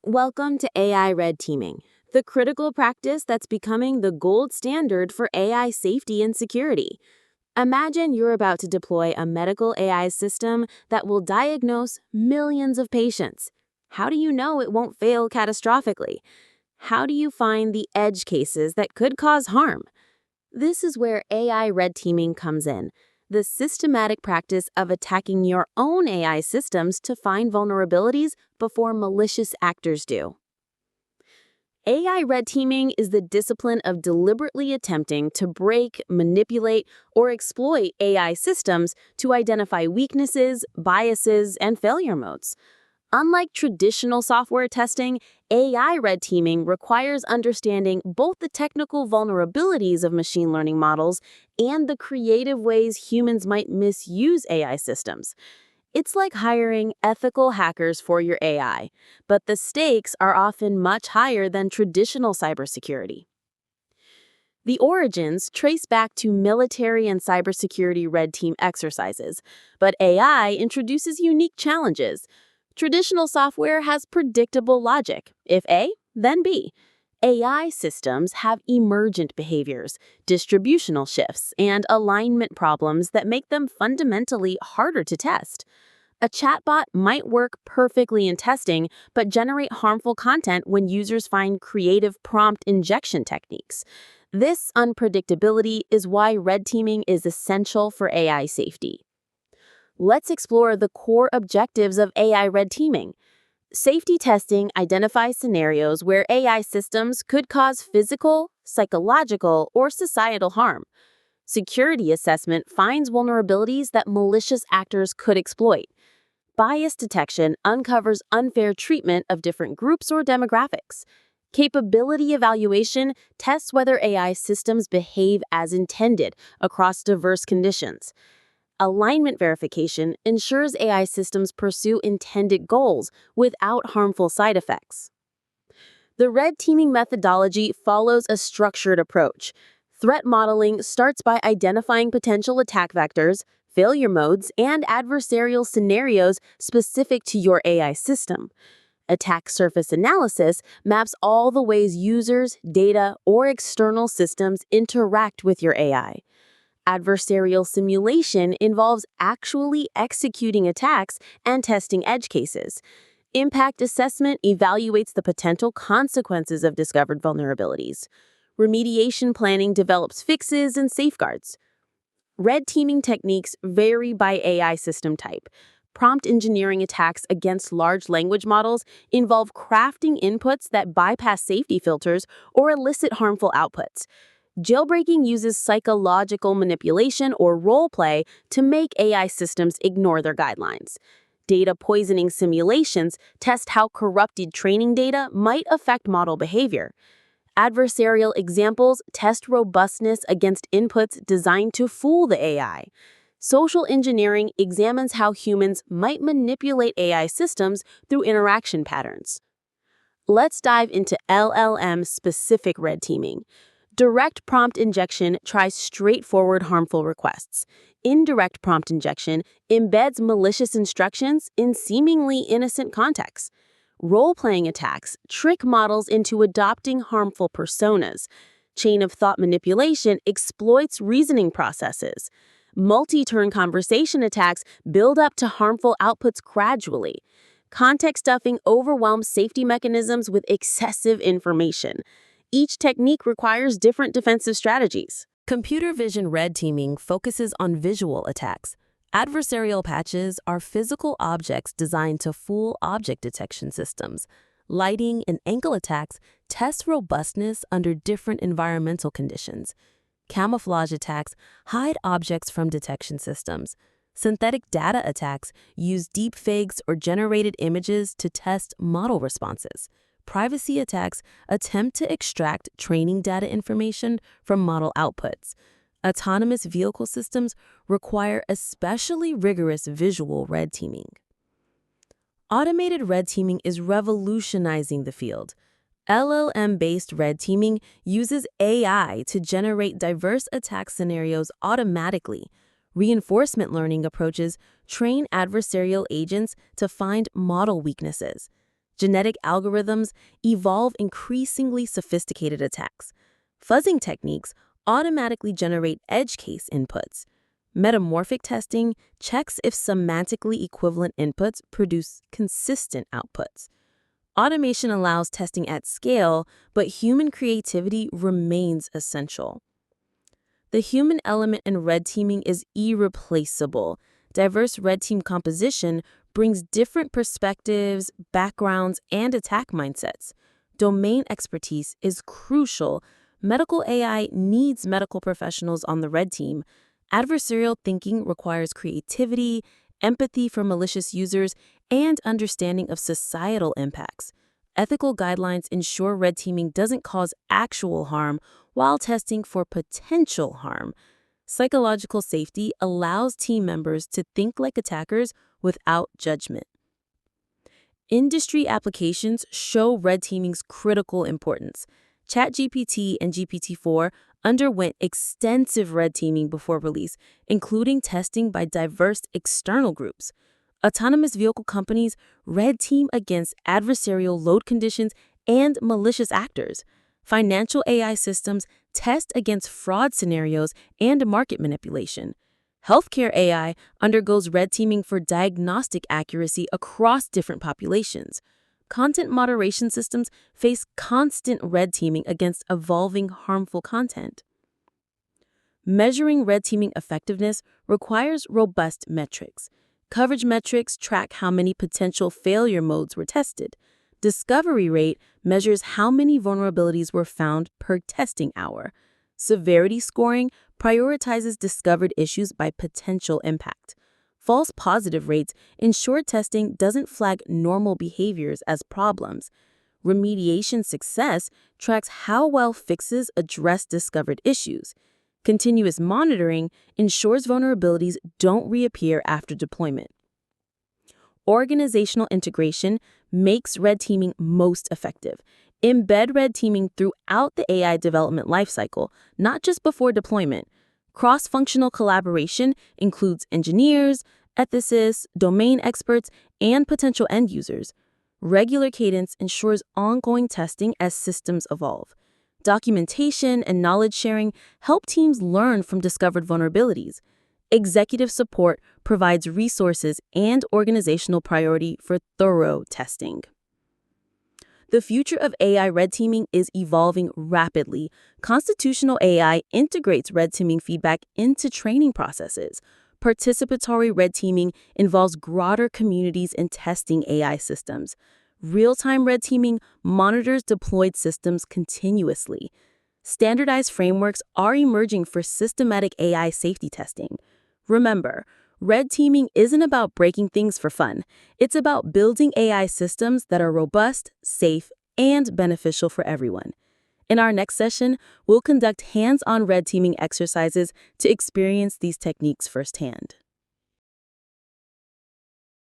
Welcome to AI red teaming, the critical practice that's becoming the gold standard for AI safety and security. Imagine you're about to deploy a medical AI system that will diagnose millions of patients. How do you know it won't fail catastrophically? How do you find the edge cases that could cause harm? This is where AI red teaming comes in, the systematic practice of attacking your own AI systems to find vulnerabilities before malicious actors do. AI red teaming is the discipline of deliberately attempting to break, manipulate, or exploit AI systems to identify weaknesses, biases, and failure modes. Unlike traditional software testing, AI red teaming requires understanding both the technical vulnerabilities of machine learning models and the creative ways humans might misuse AI systems. It's like hiring ethical hackers for your AI, but the stakes are often much higher than traditional cybersecurity. The origins trace back to military and cybersecurity red team exercises, but AI introduces unique challenges. Traditional software has predictable logic. If A, then B. AI systems have emergent behaviors, distributional shifts, and alignment problems that make them fundamentally harder to test. A chatbot might work perfectly in testing, but generate harmful content when users find creative prompt injection techniques. This unpredictability is why red teaming is essential for AI safety. Let's explore the core objectives of AI red teaming. Safety testing identifies scenarios where AI systems could cause physical, psychological, or societal harm. Security assessment finds vulnerabilities that malicious actors could exploit. Bias detection uncovers unfair treatment of different groups or demographics. Capability evaluation tests whether AI systems behave as intended across diverse conditions. Alignment verification ensures AI systems pursue intended goals without harmful side effects. The red teaming methodology follows a structured approach. Threat modeling starts by identifying potential attack vectors, failure modes, and adversarial scenarios specific to your AI system. Attack surface analysis maps all the ways users, data, or external systems interact with your AI. Adversarial simulation involves actually executing attacks and testing edge cases. Impact assessment evaluates the potential consequences of discovered vulnerabilities. Remediation planning develops fixes and safeguards. Red teaming techniques vary by AI system type. Prompt engineering attacks against large language models involve crafting inputs that bypass safety filters or elicit harmful outputs. Jailbreaking uses psychological manipulation or role play to make AI systems ignore their guidelines. Data poisoning simulations test how corrupted training data might affect model behavior. Adversarial examples test robustness against inputs designed to fool the AI. Social engineering examines how humans might manipulate AI systems through interaction patterns. Let's dive into LLM-specific red teaming. Direct prompt injection tries straightforward harmful requests. Indirect prompt injection embeds malicious instructions in seemingly innocent contexts. Role-playing attacks trick models into adopting harmful personas. Chain of thought manipulation exploits reasoning processes. Multi-turn conversation attacks build up to harmful outputs gradually. Context stuffing overwhelms safety mechanisms with excessive information. Each technique requires different defensive strategies. Computer vision red teaming focuses on visual attacks. Adversarial patches are physical objects designed to fool object detection systems. Lighting and angle attacks test robustness under different environmental conditions. Camouflage attacks hide objects from detection systems. Synthetic data attacks use deepfakes or generated images to test model responses. Privacy attacks attempt to extract training data information from model outputs. Autonomous vehicle systems require especially rigorous visual red teaming. Automated red teaming is revolutionizing the field. LLM-based red teaming uses AI to generate diverse attack scenarios automatically. Reinforcement learning approaches train adversarial agents to find model weaknesses. Genetic algorithms evolve increasingly sophisticated attacks. Fuzzing techniques automatically generate edge case inputs. Metamorphic testing checks if semantically equivalent inputs produce consistent outputs. Automation allows testing at scale, but human creativity remains essential. The human element in red teaming is irreplaceable. Diverse red team composition brings different perspectives, backgrounds, and attack mindsets. Domain expertise is crucial. Medical AI needs medical professionals on the red team. Adversarial thinking requires creativity, empathy for malicious users, and understanding of societal impacts. Ethical guidelines ensure red teaming doesn't cause actual harm while testing for potential harm. Psychological safety allows team members to think like attackers without judgment. Industry applications show red teaming's critical importance. ChatGPT and GPT-4 underwent extensive red teaming before release, including testing by diverse external groups. Autonomous vehicle companies red team against adversarial load conditions and malicious actors. Financial AI systems test against fraud scenarios and market manipulation. Healthcare AI undergoes red teaming for diagnostic accuracy across different populations. Content moderation systems face constant red teaming against evolving harmful content. Measuring red teaming effectiveness requires robust metrics. Coverage metrics track how many potential failure modes were tested. Discovery rate measures how many vulnerabilities were found per testing hour. Severity scoring prioritizes discovered issues by potential impact. False positive rates ensure testing doesn't flag normal behaviors as problems. Remediation success tracks how well fixes address discovered issues. Continuous monitoring ensures vulnerabilities don't reappear after deployment. Organizational integration makes red teaming most effective. Embed red teaming throughout the AI development lifecycle, not just before deployment. Cross-functional collaboration includes engineers, ethicists, domain experts, and potential end users. Regular cadence ensures ongoing testing as systems evolve. Documentation and knowledge sharing help teams learn from discovered vulnerabilities. Executive support provides resources and organizational priority for thorough testing. The future of AI red teaming is evolving rapidly. Constitutional AI integrates red teaming feedback into training processes. Participatory red teaming involves broader communities in testing AI systems. Real-time red teaming monitors deployed systems continuously. Standardized frameworks are emerging for systematic AI safety testing. Remember, red teaming isn't about breaking things for fun. It's about building AI systems that are robust, safe, and beneficial for everyone. In our next session, we'll conduct hands-on red teaming exercises to experience these techniques firsthand.